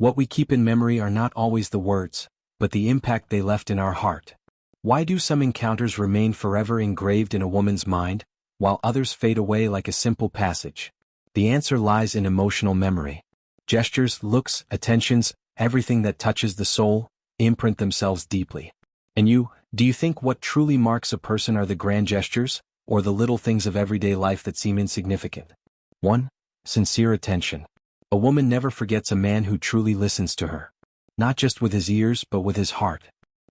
What we keep in memory are not always the words, but the impact they left in our heart. Why do some encounters remain forever engraved in a woman's mind, while others fade away like a simple passage? The answer lies in emotional memory. Gestures, looks, attentions, everything that touches the soul, imprint themselves deeply. And do you think what truly marks a person are the grand gestures, or the little things of everyday life that seem insignificant? 1. Sincere attention. A woman never forgets a man who truly listens to her. Not just with his ears but with his heart.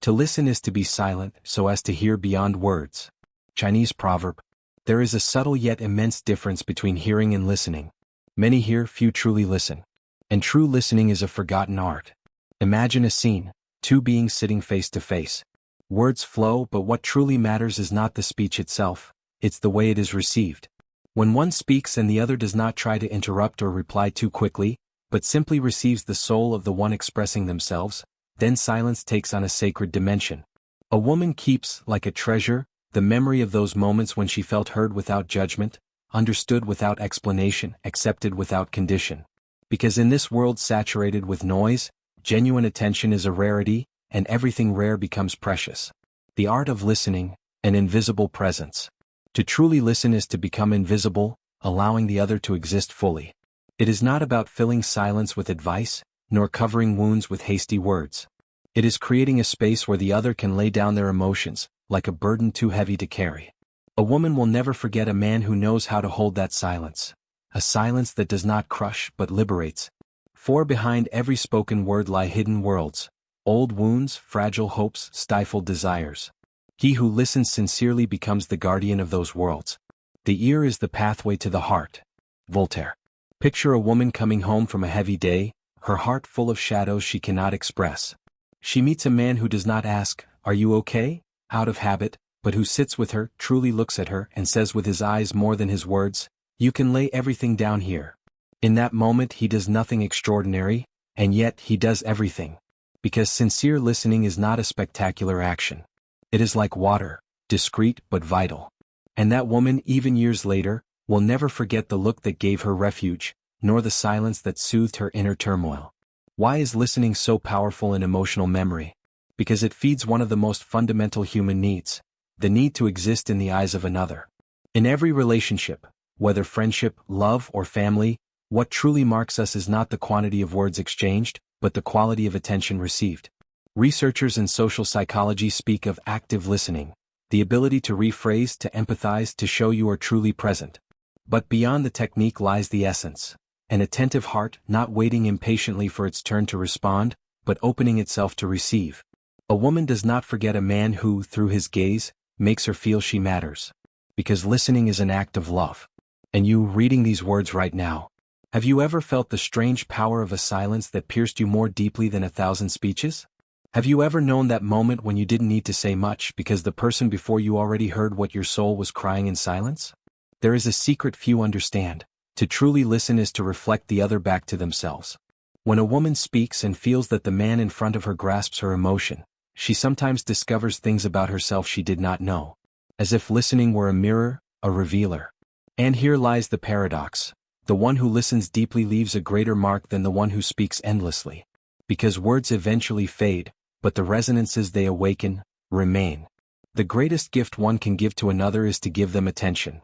To listen is to be silent so as to hear beyond words. Chinese proverb. There is a subtle yet immense difference between hearing and listening. Many hear, few truly listen. And true listening is a forgotten art. Imagine a scene, two beings sitting face to face. Words flow, but what truly matters is not the speech itself, it's the way it is received. When one speaks and the other does not try to interrupt or reply too quickly, but simply receives the soul of the one expressing themselves, then silence takes on a sacred dimension. A woman keeps, like a treasure, the memory of those moments when she felt heard without judgment, understood without explanation, accepted without condition. Because in this world saturated with noise, genuine attention is a rarity, and everything rare becomes precious. The art of listening, an invisible presence. To truly listen is to become invisible, allowing the other to exist fully. It is not about filling silence with advice, nor covering wounds with hasty words. It is creating a space where the other can lay down their emotions, like a burden too heavy to carry. A woman will never forget a man who knows how to hold that silence. A silence that does not crush but liberates. For behind every spoken word lie hidden worlds. Old wounds, fragile hopes, stifled desires. He who listens sincerely becomes the guardian of those worlds. The ear is the pathway to the heart. Voltaire. Picture a woman coming home from a heavy day, her heart full of shadows she cannot express. She meets a man who does not ask, "Are you okay?" out of habit, but who sits with her, truly looks at her, and says with his eyes more than his words, "You can lay everything down here." In that moment he does nothing extraordinary, and yet he does everything. Because sincere listening is not a spectacular action. It is like water, discreet but vital. And that woman, even years later, will never forget the look that gave her refuge, nor the silence that soothed her inner turmoil. Why is listening so powerful in emotional memory? Because it feeds one of the most fundamental human needs, the need to exist in the eyes of another. In every relationship, whether friendship, love, or family, what truly marks us is not the quantity of words exchanged, but the quality of attention received. Researchers in social psychology speak of active listening, the ability to rephrase, to empathize, to show you are truly present. But beyond the technique lies the essence. An attentive heart, not waiting impatiently for its turn to respond, but opening itself to receive. A woman does not forget a man who, through his gaze, makes her feel she matters. Because listening is an act of love. And you, reading these words right now, have you ever felt the strange power of a silence that pierced you more deeply than 1,000 speeches? Have you ever known that moment when you didn't need to say much because the person before you already heard what your soul was crying in silence? There is a secret few understand. To truly listen is to reflect the other back to themselves. When a woman speaks and feels that the man in front of her grasps her emotion, she sometimes discovers things about herself she did not know. As if listening were a mirror, a revealer. And here lies the paradox. The one who listens deeply leaves a greater mark than the one who speaks endlessly. Because words eventually fade, but the resonances they awaken, remain. The greatest gift one can give to another is to give them attention.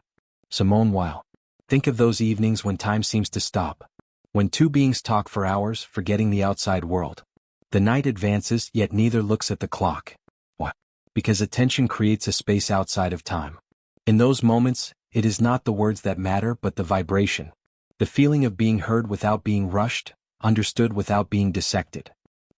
Simone Weil. Think of those evenings when time seems to stop. When two beings talk for hours, forgetting the outside world. The night advances, yet neither looks at the clock. Why? Because attention creates a space outside of time. In those moments, it is not the words that matter but the vibration. The feeling of being heard without being rushed, understood without being dissected.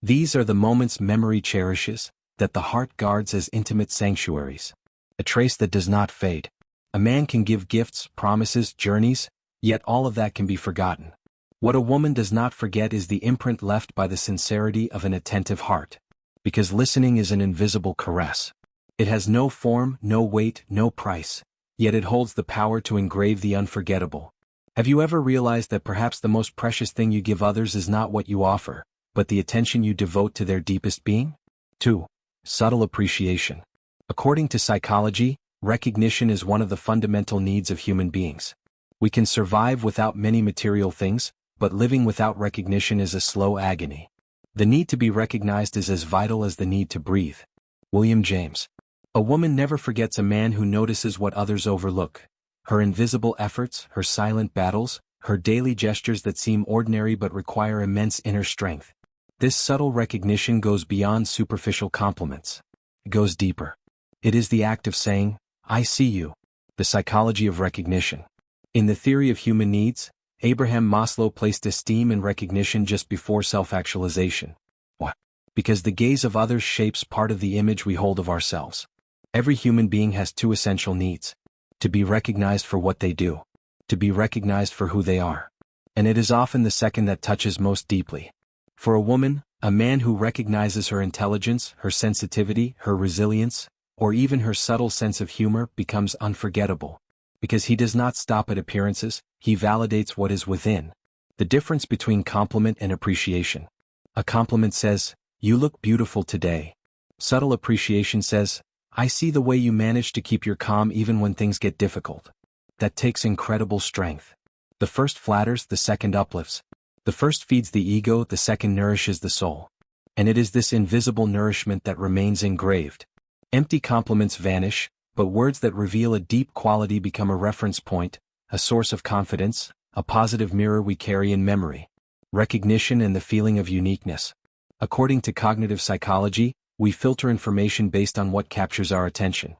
These are the moments memory cherishes, that the heart guards as intimate sanctuaries. A trace that does not fade. A man can give gifts, promises, journeys, yet all of that can be forgotten. What a woman does not forget is the imprint left by the sincerity of an attentive heart. Because listening is an invisible caress. It has no form, no weight, no price, yet it holds the power to engrave the unforgettable. Have you ever realized that perhaps the most precious thing you give others is not what you offer, but the attention you devote to their deepest being? 2. Subtle appreciation. According to psychology, recognition is one of the fundamental needs of human beings. We can survive without many material things, but living without recognition is a slow agony. The need to be recognized is as vital as the need to breathe. William James. A woman never forgets a man who notices what others overlook. Her invisible efforts, her silent battles, her daily gestures that seem ordinary but require immense inner strength. This subtle recognition goes beyond superficial compliments. It goes deeper. It is the act of saying, "I see you." The psychology of recognition. In the theory of human needs, Abraham Maslow placed esteem and recognition just before self-actualization. Why? Because the gaze of others shapes part of the image we hold of ourselves. Every human being has two essential needs: to be recognized for what they do, to be recognized for who they are. And it is often the second that touches most deeply. For a woman, a man who recognizes her intelligence, her sensitivity, her resilience, or even her subtle sense of humor becomes unforgettable. Because he does not stop at appearances, he validates what is within. The difference between compliment and appreciation. A compliment says, "You look beautiful today." Subtle appreciation says, "I see the way you manage to keep your calm even when things get difficult." That takes incredible strength. The first flatters, the second uplifts. The first feeds the ego, the second nourishes the soul. And it is this invisible nourishment that remains engraved. Empty compliments vanish, but words that reveal a deep quality become a reference point, a source of confidence, a positive mirror we carry in memory. Recognition and the feeling of uniqueness. According to cognitive psychology, we filter information based on what captures our attention.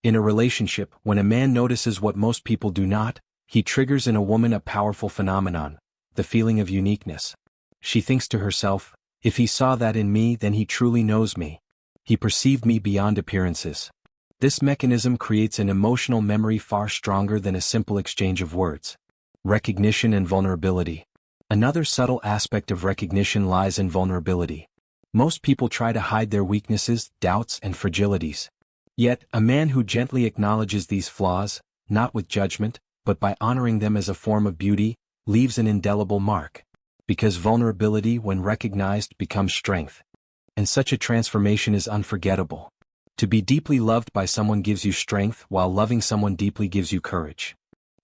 In a relationship, when a man notices what most people do not, he triggers in a woman a powerful phenomenon, the feeling of uniqueness. She thinks to herself, "If he saw that in me, then he truly knows me. He perceived me beyond appearances." This mechanism creates an emotional memory far stronger than a simple exchange of words. Recognition and vulnerability. Another subtle aspect of recognition lies in vulnerability. Most people try to hide their weaknesses, doubts, and fragilities. Yet, a man who gently acknowledges these flaws, not with judgment, but by honoring them as a form of beauty, leaves an indelible mark. Because vulnerability, when recognized, becomes strength. And such a transformation is unforgettable. To be deeply loved by someone gives you strength, while loving someone deeply gives you courage.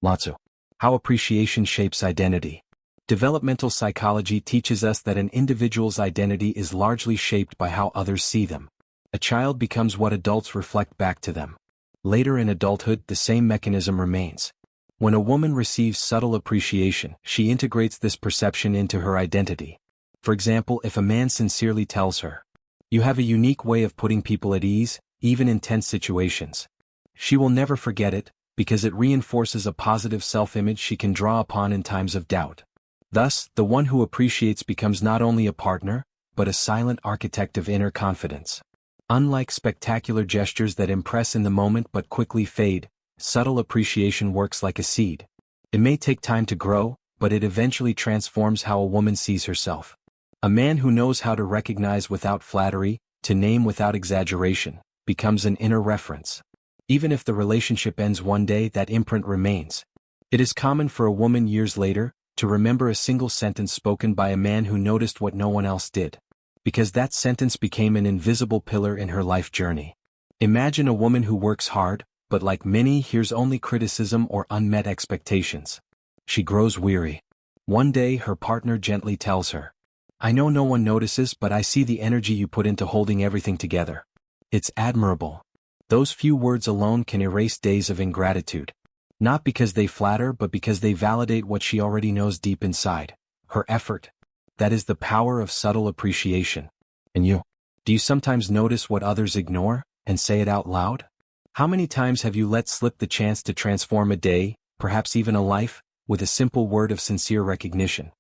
Lotso. How appreciation shapes identity. Developmental psychology teaches us that an individual's identity is largely shaped by how others see them. A child becomes what adults reflect back to them. Later in adulthood, the same mechanism remains. When a woman receives subtle appreciation, she integrates this perception into her identity. For example, if a man sincerely tells her, "You have a unique way of putting people at ease, even in tense situations," she will never forget it, because it reinforces a positive self-image she can draw upon in times of doubt. Thus, the one who appreciates becomes not only a partner, but a silent architect of inner confidence. Unlike spectacular gestures that impress in the moment but quickly fade, subtle appreciation works like a seed. It may take time to grow, but it eventually transforms how a woman sees herself. A man who knows how to recognize without flattery, to name without exaggeration, becomes an inner reference. Even if the relationship ends one day, that imprint remains. It is common for a woman years later to remember a single sentence spoken by a man who noticed what no one else did. Because that sentence became an invisible pillar in her life journey. Imagine a woman who works hard, but like many hears only criticism or unmet expectations. She grows weary. One day her partner gently tells her, "I know no one notices, but I see the energy you put into holding everything together. It's admirable." Those few words alone can erase days of ingratitude. Not because they flatter, but because they validate what she already knows deep inside. Her effort. That is the power of subtle appreciation. And you? Do you sometimes notice what others ignore, and say it out loud? How many times have you let slip the chance to transform a day, perhaps even a life, with a simple word of sincere recognition?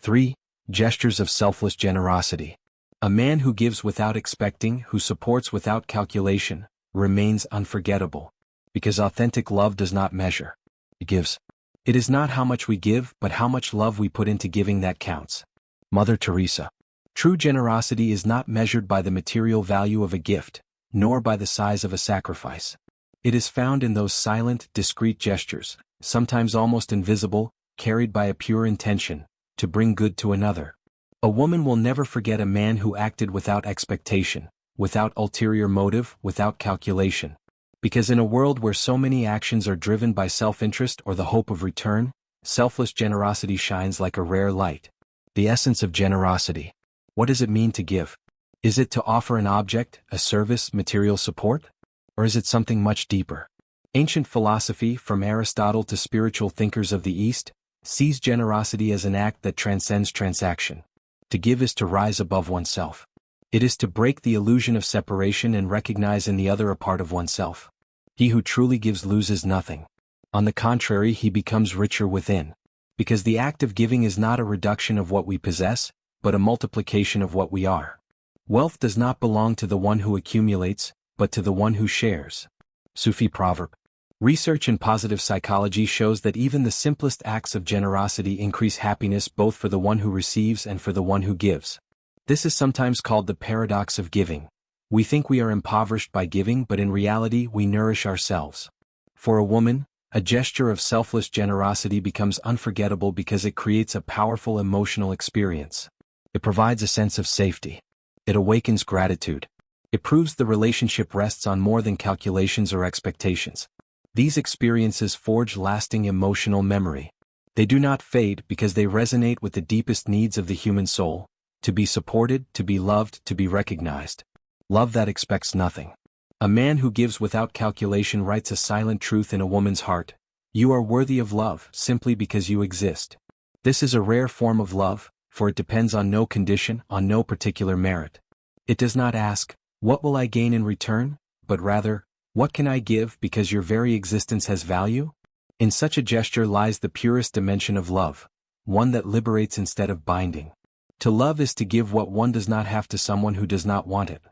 3. Gestures of selfless generosity. A man who gives without expecting, who supports without calculation, remains unforgettable. Because authentic love does not measure. It gives. It is not how much we give, but how much love we put into giving that counts. Mother Teresa. True generosity is not measured by the material value of a gift, nor by the size of a sacrifice. It is found in those silent, discreet gestures, sometimes almost invisible, carried by a pure intention, to bring good to another. A woman will never forget a man who acted without expectation, without ulterior motive, without calculation. Because in a world where so many actions are driven by self-interest or the hope of return, selfless generosity shines like a rare light. The essence of generosity. What does it mean to give? Is it to offer an object, a service, material support? Or is it something much deeper? Ancient philosophy, from Aristotle to spiritual thinkers of the East, sees generosity as an act that transcends transaction. To give is to rise above oneself. It is to break the illusion of separation and recognize in the other a part of oneself. He who truly gives loses nothing. On the contrary, he becomes richer within. Because the act of giving is not a reduction of what we possess, but a multiplication of what we are. Wealth does not belong to the one who accumulates, but to the one who shares. Sufi proverb. Research in positive psychology shows that even the simplest acts of generosity increase happiness both for the one who receives and for the one who gives. This is sometimes called the paradox of giving. We think we are impoverished by giving, but in reality we nourish ourselves. For a woman, a gesture of selfless generosity becomes unforgettable because it creates a powerful emotional experience. It provides a sense of safety. It awakens gratitude. It proves the relationship rests on more than calculations or expectations. These experiences forge lasting emotional memory. They do not fade because they resonate with the deepest needs of the human soul: to be supported, to be loved, to be recognized. Love that expects nothing. A man who gives without calculation writes a silent truth in a woman's heart: you are worthy of love simply because you exist. This is a rare form of love, for it depends on no condition, on no particular merit. It does not ask, what will I gain in return, but rather, what can I give because your very existence has value? In such a gesture lies the purest dimension of love, one that liberates instead of binding. To love is to give what one does not have to someone who does not want it.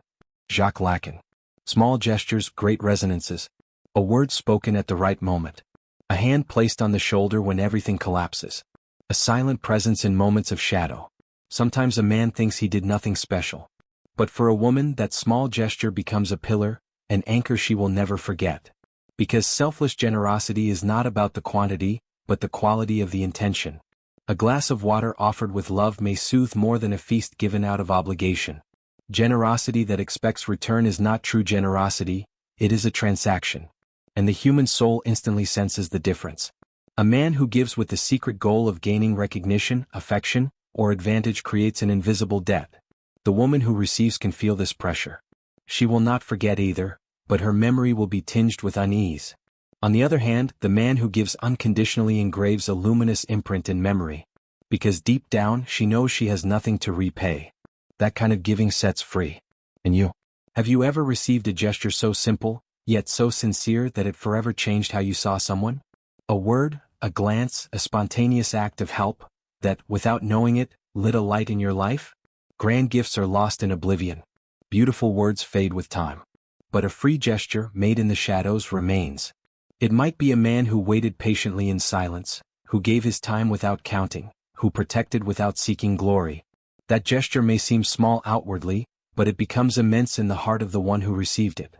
Jacques Lacan. Small gestures, great resonances. A word spoken at the right moment. A hand placed on the shoulder when everything collapses. A silent presence in moments of shadow. Sometimes a man thinks he did nothing special. But for a woman, that small gesture becomes a pillar, an anchor she will never forget. Because selfless generosity is not about the quantity, but the quality of the intention. A glass of water offered with love may soothe more than a feast given out of obligation. Generosity that expects return is not true generosity, it is a transaction. And the human soul instantly senses the difference. A man who gives with the secret goal of gaining recognition, affection, or advantage creates an invisible debt. The woman who receives can feel this pressure. She will not forget either, but her memory will be tinged with unease. On the other hand, the man who gives unconditionally engraves a luminous imprint in memory. Because deep down she knows she has nothing to repay. That kind of giving sets free. And you? Have you ever received a gesture so simple, yet so sincere that it forever changed how you saw someone? A word, a glance, a spontaneous act of help, that, without knowing it, lit a light in your life? Grand gifts are lost in oblivion. Beautiful words fade with time. But a free gesture, made in the shadows, remains. It might be a man who waited patiently in silence, who gave his time without counting, who protected without seeking glory. That gesture may seem small outwardly, but it becomes immense in the heart of the one who received it.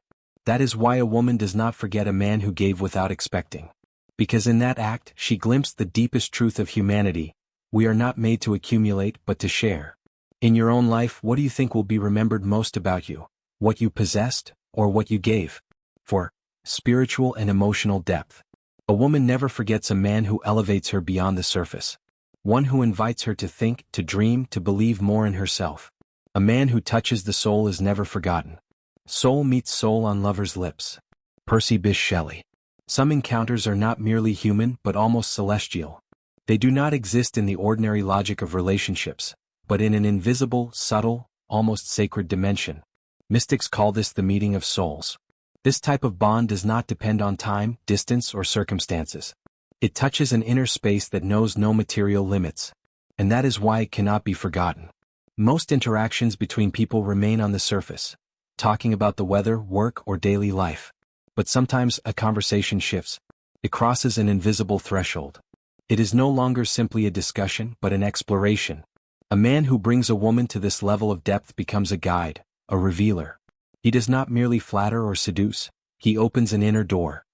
That is why a woman does not forget a man who gave without expecting. Because in that act, she glimpsed the deepest truth of humanity: we are not made to accumulate but to share. In your own life, what do you think will be remembered most about you? What you possessed, or what you gave? For spiritual and emotional depth. A woman never forgets a man who elevates her beyond the surface. One who invites her to think, to dream, to believe more in herself. A man who touches the soul is never forgotten. Soul meets soul on lovers' lips. Percy Bysshe Shelley. Some encounters are not merely human but almost celestial. They do not exist in the ordinary logic of relationships, but in an invisible, subtle, almost sacred dimension. Mystics call this the meeting of souls. This type of bond does not depend on time, distance, or circumstances. It touches an inner space that knows no material limits. And that is why it cannot be forgotten. Most interactions between people remain on the surface, talking about the weather, work, or daily life. But sometimes a conversation shifts. It crosses an invisible threshold. It is no longer simply a discussion but an exploration. A man who brings a woman to this level of depth becomes a guide, a revealer. He does not merely flatter or seduce, he opens an inner door.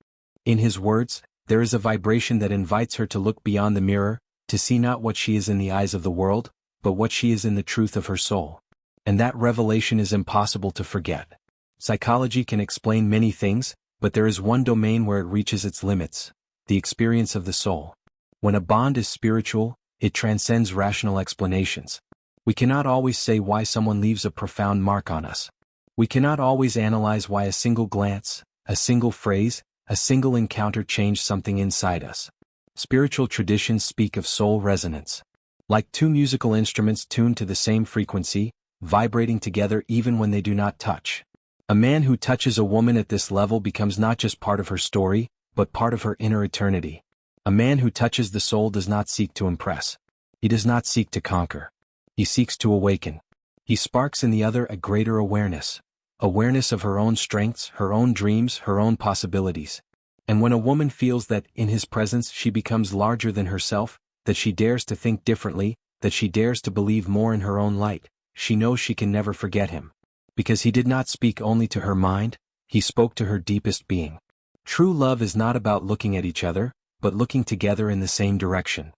In his words, there is a vibration that invites her to look beyond the mirror, to see not what she is in the eyes of the world, but what she is in the truth of her soul. And that revelation is impossible to forget. Psychology can explain many things, but there is one domain where it reaches its limits: the experience of the soul. When a bond is spiritual, It transcends rational explanations. We cannot always say why someone leaves a profound mark on us. We cannot always analyze why a single glance, a single phrase, a single encounter changed something inside us. Spiritual traditions speak of soul resonance. Like two musical instruments tuned to the same frequency, vibrating together even when they do not touch. A man who touches a woman at this level becomes not just part of her story, but part of her inner eternity. A man who touches the soul does not seek to impress. He does not seek to conquer. He seeks to awaken. He sparks in the other a greater awareness. Awareness of her own strengths, her own dreams, her own possibilities. And when a woman feels that, in his presence, she becomes larger than herself, that she dares to think differently, that she dares to believe more in her own light, she knows she can never forget him. Because he did not speak only to her mind, he spoke to her deepest being. True love is not about looking at each other, but looking together in the same direction.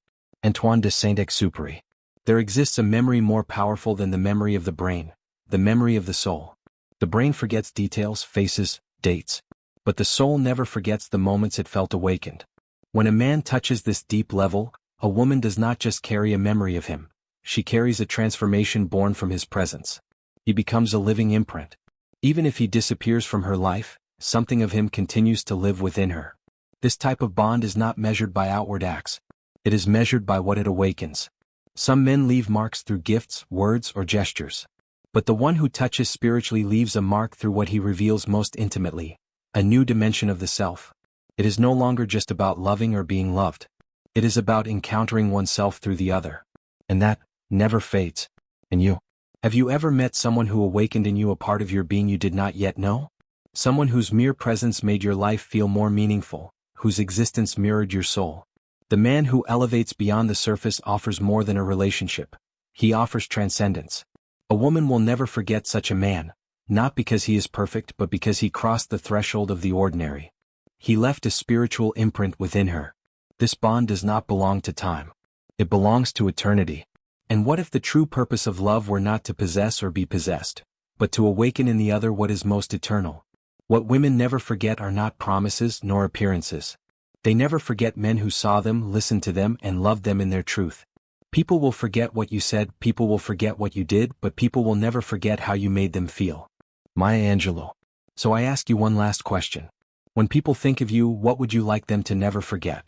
Antoine de Saint-Exupéry. There exists a memory more powerful than the memory of the brain, the memory of the soul. The brain forgets details, faces, dates. But the soul never forgets the moments it felt awakened. When a man touches this deep level, a woman does not just carry a memory of him, she carries a transformation born from his presence. He becomes a living imprint. Even if he disappears from her life, something of him continues to live within her. This type of bond is not measured by outward acts. It is measured by what it awakens. Some men leave marks through gifts, words, or gestures. But the one who touches spiritually leaves a mark through what he reveals most intimately. A new dimension of the self. It is no longer just about loving or being loved. It is about encountering oneself through the other. And that never fades. And you? Have you ever met someone who awakened in you a part of your being you did not yet know? Someone whose mere presence made your life feel more meaningful, whose existence mirrored your soul. The man who elevates beyond the surface offers more than a relationship. He offers transcendence. A woman will never forget such a man. Not because he is perfect but because he crossed the threshold of the ordinary. He left a spiritual imprint within her. This bond does not belong to time. It belongs to eternity. And what if the true purpose of love were not to possess or be possessed, but to awaken in the other what is most eternal? What women never forget are not promises nor appearances. They never forget men who saw them, listened to them, and loved them in their truth. People will forget what you said, people will forget what you did, but people will never forget how you made them feel. Maya Angelou. So I ask you one last question. When people think of you, what would you like them to never forget?